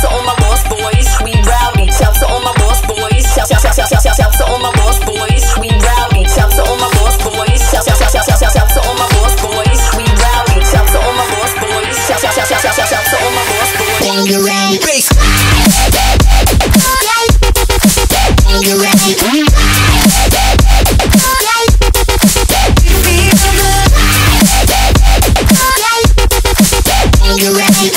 to all my lost boys, we rowdy. Shout to all my lost boys. Shout to all my lost boys, we rowdy. Shout to all my lost boys. Shout to all my lost boys, we rowdy. Shout to all my lost boys. Shout to all my lost boys. When you're ready, bass. When you're ready, when you're ready,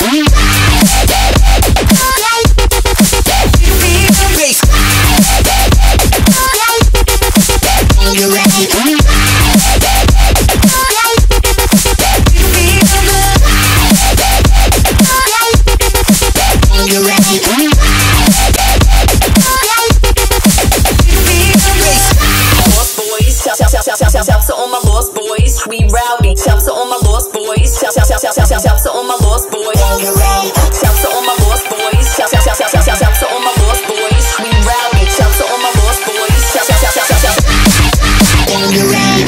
shout to all my lost boys, we rowdy. Shout to all my lost boys. Shout to all my lost boys. Shout to all my lost boys. Shout to all my lost boys, we rowdy. Shout to all my lost boys. Shout when you're ready.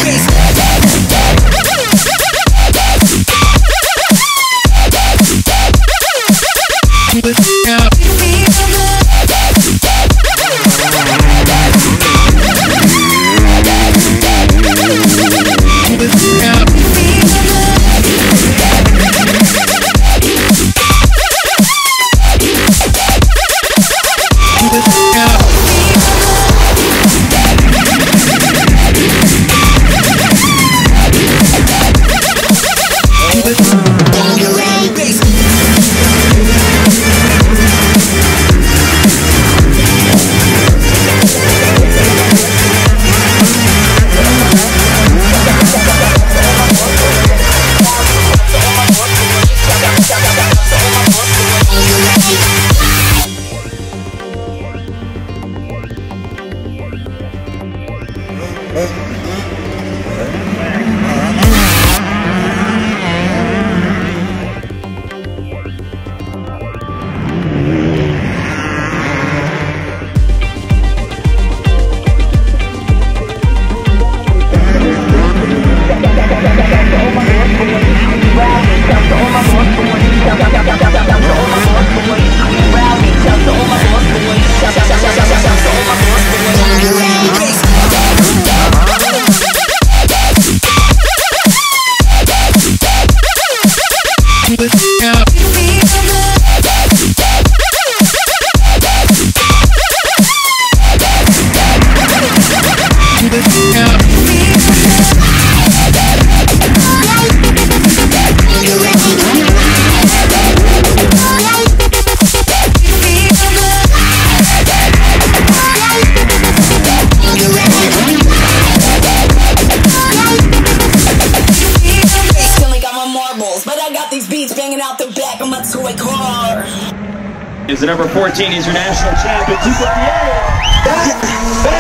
Is the number 14, he's your national champion. 258.